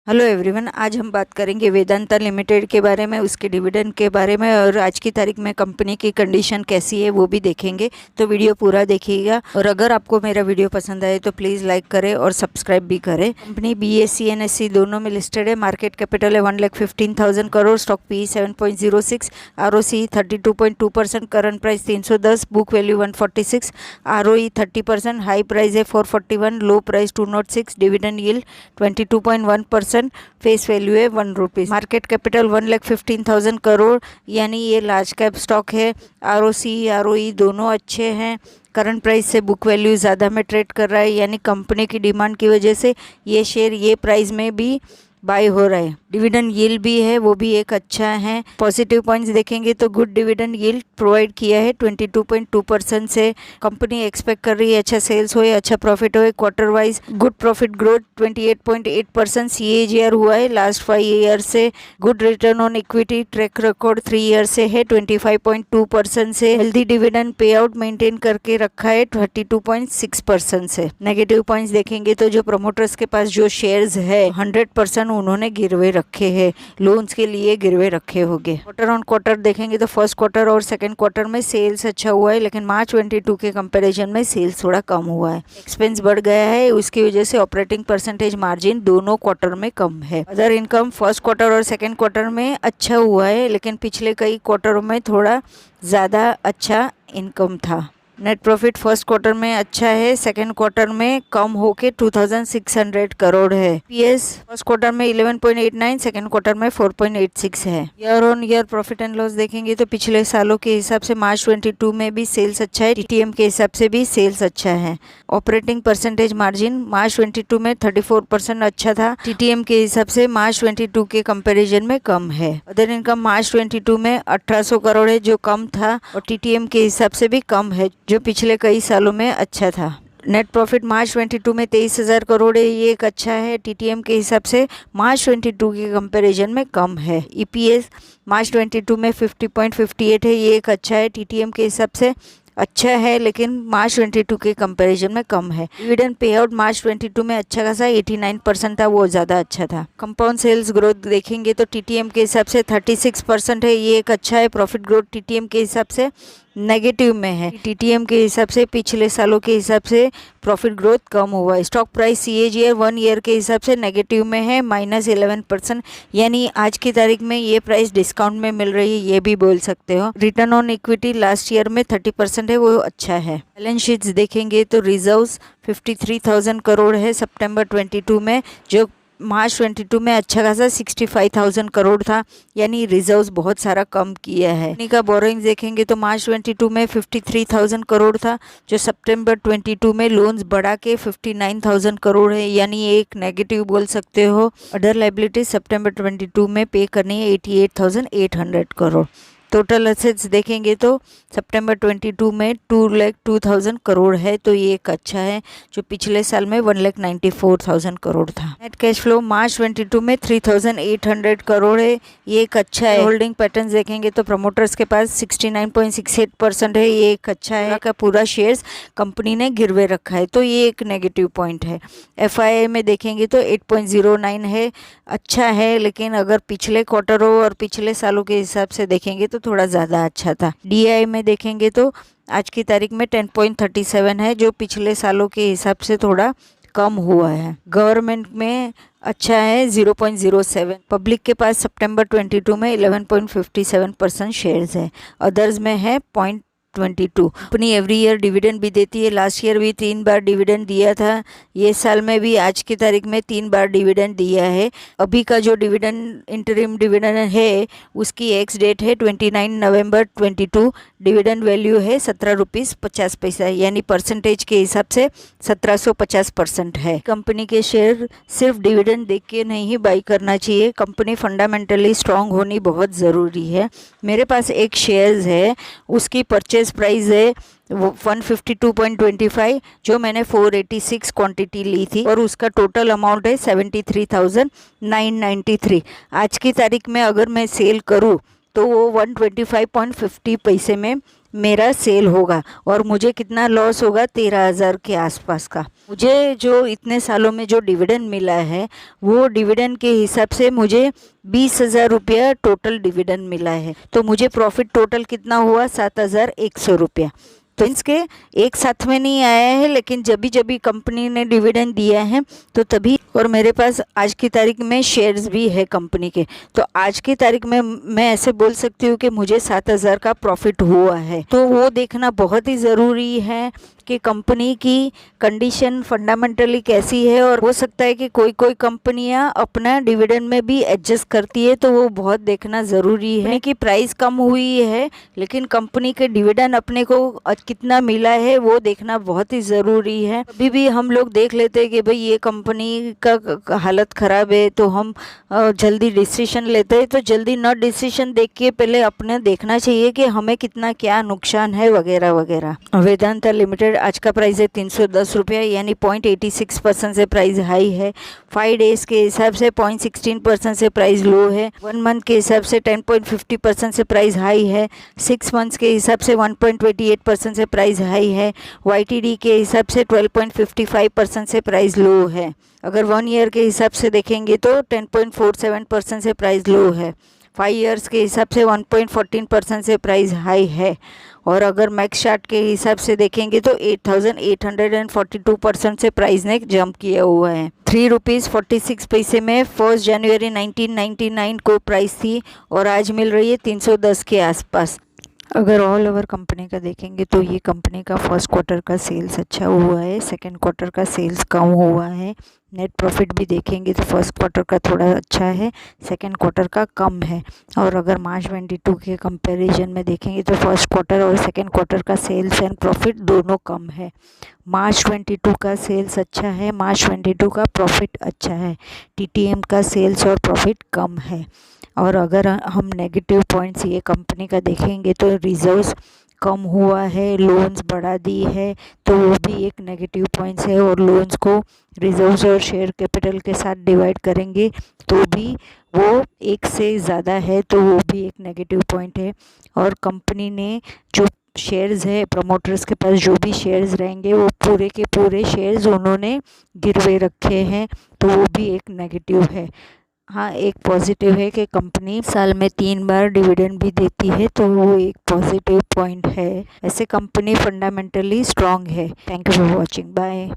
Hello everyone, आज हम बात करेंगे वेदांता लिमिटेड के बारे में, उसके डिविडेंड के बारे में और आज की तारीख में कंपनी की कंडीशन कैसी है वो भी देखेंगे। तो वीडियो पूरा देखिएगा और अगर आपको मेरा वीडियो पसंद आए तो प्लीज़ लाइक करें और सब्सक्राइब भी करें। कंपनी BSE NSE दोनों में लिस्टेड है। मार्केट कैपिटल है 1,15,000 crore. Stock PE 7.06, ROCE 32.2%, current price 310, book value 146, ROE 30%, high price है 441, लो price 206, dividend yield 22.1%, face value है 1 रुपीज़। मार्केट कैपिटल 1,15,000 करोड़, यानी ये लार्ज कैप स्टॉक है। ROCE ROE दोनों अच्छे हैं। करंट प्राइस से बुक वैल्यू ज़्यादा में ट्रेड कर रहा है, यानी कंपनी की डिमांड की वजह से ये शेयर ये प्राइस में भी बाय हो रहा है। डिविडेंड यील्ड भी है, वो भी एक अच्छा है। पॉजिटिव पॉइंट्स देखेंगे तो गुड डिविडेंड यील्ड प्रोवाइड किया है 22.2% से। कंपनी एक्सपेक्ट कर रही है अच्छा सेल्स हो, अच्छा प्रॉफिट हो। Quarter wise good profit growth 28.8% CAGR हुआ है लास्ट 5 ईयर से। Good return on equity track record 3 year से है 25.2% से। Healthy dividend pay out maintain करके रखा है 32.6% से। नेगेटिव पॉइंट्स देखेंगे तो जो प्रमोटर्स के पास जो शेयर्स है 100% उन्होंने गिरवे रखे हैं, लोन्स के लिए गिरवे रखे होंगे। क्वार्टर ऑन क्वार्टर देखेंगे तो फर्स्ट क्वार्टर और सेकंड क्वार्टर में सेल्स अच्छा हुआ है, लेकिन मार्च 22 के कंपैरिजन में सेल्स थोड़ा कम हुआ है। एक्सपेंस बढ़ गया है, उसकी वजह से ऑपरेटिंग परसेंटेज मार्जिन दोनों क्वार्टर में कम है। अदर इनकम फर्स्ट क्वार्टर और सेकंड क्वार्टर में अच्छा हुआ है, लेकिन पिछले कई क्वार्टरों में थोड़ा ज़्यादा अच्छा इनकम था। नेट प्रॉफिट फर्स्ट क्वार्टर में अच्छा है, सेकंड क्वार्टर में कम होके 2,600 करोड़ है। PS फर्स्ट क्वार्टर में 11.89, सेकंड क्वार्टर में 4.86 है। Year on year profit and loss देखेंगे तो पिछले सालों के हिसाब से मार्च 22 में भी सेल्स अच्छा है, TTM के हिसाब से भी सेल्स अच्छा है। ऑपरेटिंग परसेंटेज मार्जिन मार्च 22 में 34% अच्छा था, TTM के हिसाब से मार्च 22 के कंपेरिजन में कम है। अदर इनकम मार्च 22 में 1800 करोड़ है, जो कम था, और TTM के हिसाब से भी कम है, जो पिछले कई सालों में अच्छा था। नेट प्रॉफिट मार्च 22 में 23,000 करोड़ है, ये एक अच्छा है। TTM के हिसाब से मार्च 22 के कंपैरिजन में कम है। EPS मार्च 22 में 50.58 है, ये एक अच्छा है। TTM के हिसाब से अच्छा है, लेकिन मार्च 22 के कंपैरिजन में कम है। डिविडेंड पे आउट मार्च 22 में अच्छा खासा 89% था, वो ज़्यादा अच्छा था। कंपाउंड सेल्स ग्रोथ देखेंगे तो TTM के हिसाब से 36% है, ये एक अच्छा है। प्रॉफिट ग्रोथ TTM के हिसाब से नेगेटिव में है। TTM के हिसाब से पिछले सालों के हिसाब से प्रॉफिट ग्रोथ कम हुआ है। स्टॉक प्राइस CAGR 1 ईयर के हिसाब से नेगेटिव में है -11%, यानी आज की तारीख में ये प्राइस डिस्काउंट में मिल रही है, ये भी बोल सकते हो। Return on equity last year में 30% है, वो अच्छा है। बैलेंस शीट्स देखेंगे तो रिजर्व्स 53,000 करोड़ है सितंबर 22 में, जो मार्च 22 में अच्छा खासा 65,000 करोड़ था, यानी रिजर्व्स बहुत सारा कम किया है। कंपनी का बोरोइंग्स देखेंगे तो मार्च 22 में 53,000 करोड़ था, जो सितंबर 22 में लोन्स बढ़ा के 59,000 करोड़ है, यानी एक नेगेटिव बोल सकते हो। अदर लायबिलिटीज सितंबर 22 में पे करनी है 88,800 करोड़। टोटल एसेट्स देखेंगे तो सितंबर 22 में 2,02,000 करोड़ है, तो ये एक अच्छा है, जो पिछले साल में 1,94,000 करोड़ था। नेट कैश फ्लो मार्च 22 में 3,800 करोड़ है, ये एक अच्छा है। होल्डिंग पैटर्न्स देखेंगे तो प्रमोटर्स के पास 69.68% है, ये एक अच्छा है। का पूरा शेयर्स कंपनी ने गिरवे रखा है, तो ये एक नेगेटिव पॉइंट है। FII में देखेंगे तो 8.09 है, अच्छा है, लेकिन अगर पिछले क्वार्टरों और पिछले सालों के हिसाब से देखेंगे तो थोड़ा ज़्यादा अच्छा था। DI में देखेंगे तो आज की तारीख में 10.37 है, जो पिछले सालों के हिसाब से थोड़ा कम हुआ है। गवर्नमेंट में अच्छा है 0.07। पब्लिक के पास सितंबर 22 में 11.57% शेयर्स है। अदर्स में है 0.22। कंपनी एवरी ईयर डिविडेंड भी देती है, लास्ट ईयर भी 3 बार डिविडेंड दिया था, ये साल में भी आज की तारीख में 3 बार डिविडेंड दिया है। अभी का जो डिविडेंड इंटरिम डिविडेंड है उसकी एक्स डेट है 29 नवंबर 22। डिविडेंड वैल्यू है 17 रुपीज़ 50 पैसा, यानी परसेंटेज के हिसाब से 1750% है। कंपनी के शेयर सिर्फ डिविडेंड देख के नहीं बाई करना चाहिए, कंपनी फंडामेंटली स्ट्रांग होनी बहुत ज़रूरी है। मेरे पास एक शेयर्स है, उसकी परचेज प्राइस है 152.25, जो मैंने 486 क्वांटिटी ली थी, और उसका टोटल अमाउंट है 73,993। आज की तारीख में अगर मैं सेल करूं तो वो 125.50 पैसे में मेरा सेल होगा और मुझे कितना लॉस होगा, 13,000 के आसपास का। मुझे जो इतने सालों में जो डिविडेंड मिला है वो डिविडेंड के हिसाब से मुझे 20,000 रुपया टोटल डिविडेंड मिला है। तो मुझे प्रॉफिट टोटल कितना हुआ, 7,100 रुपया। तो इसके एक साथ में नहीं आया है, लेकिन जब भी कंपनी ने डिविडेंड दिया है तो तभी, और मेरे पास आज की तारीख में शेयर्स भी है कंपनी के, तो आज की तारीख में मैं ऐसे बोल सकती हूँ कि मुझे 7,000 का प्रॉफिट हुआ है। तो वो देखना बहुत ही ज़रूरी है कि कंपनी की कंडीशन फंडामेंटली कैसी है। और हो सकता है कि कोई कंपनियां अपना डिविडेंड में भी एडजस्ट करती है, तो वो बहुत देखना ज़रूरी है कि प्राइस कम हुई है लेकिन कंपनी के डिविडेंड अपने को कितना मिला है वो देखना बहुत ही ज़रूरी है। अभी भी हम लोग देख लेते हैं कि भाई ये कंपनी का हालत ख़राब है तो हम जल्दी डिसीजन लेते हैं। तो जल्दी न डिसीजन देख के पहले अपने देखना चाहिए कि हमें कितना क्या नुकसान है वगैरह वगैरह। वेदांता लिमिटेड आज का प्राइस है 310 रुपया, यानी 0.86% से प्राइस हाई है। 5 डेज के हिसाब से 0.16% से प्राइस लो है। 1 मंथ के हिसाब से 10.50% से प्राइस हाई है। 6 मंथ्स के हिसाब से 1.28% से प्राइस हाई है। YTD के हिसाब से 12.55% से प्राइस लो है। अगर 1 ईयर के हिसाब से देखेंगे तो 10.47% से प्राइस लो है। 5 ईयर्स के हिसाब से 1.14% से प्राइस हाई है। और अगर मैक्स चार्ट के हिसाब से देखेंगे तो 8,842% से प्राइस ने जंप किया हुआ है। 3 रुपीज़ 46 पैसे में 1 जनवरी 1999 को प्राइस थी और आज मिल रही है 310 के आसपास। अगर ऑल ओवर कंपनी का देखेंगे तो ये कंपनी का फर्स्ट क्वार्टर का सेल्स अच्छा हुआ है, सेकंड क्वार्टर का सेल्स कम हुआ है। नेट प्रॉफिट भी देखेंगे तो फर्स्ट क्वार्टर का थोड़ा अच्छा है, सेकंड क्वार्टर का कम है। और अगर मार्च 22 के कंपैरिजन में देखेंगे तो फर्स्ट क्वार्टर और सेकंड क्वार्टर का सेल्स एंड प्रॉफिट दोनों कम है। मार्च 22 का सेल्स अच्छा है, मार्च 22 का प्रॉफिट अच्छा है। TTM का सेल्स और प्रॉफिट कम है। और अगर हम नेगेटिव पॉइंट्स ये कंपनी का देखेंगे तो रिजर्व्स कम हुआ है, लोन्स बढ़ा दी है, तो वो भी एक नेगेटिव पॉइंट्स है। और लोन्स को रिजर्व्स और शेयर कैपिटल के साथ डिवाइड करेंगे तो भी वो 1 से ज़्यादा है, तो वो भी एक नेगेटिव पॉइंट है। और कंपनी ने जो शेयर्स है, प्रमोटर्स के पास जो भी शेयर्स रहेंगे वो पूरे के पूरे शेयर्स उन्होंने गिरवे रखे हैं, तो वो भी एक नेगेटिव है। हाँ, एक पॉजिटिव है कि कंपनी साल में 3 बार डिविडेंड भी देती है, तो वो एक पॉजिटिव पॉइंट है। ऐसे कंपनी फंडामेंटली स्ट्रांग है। Thank you for watching, bye.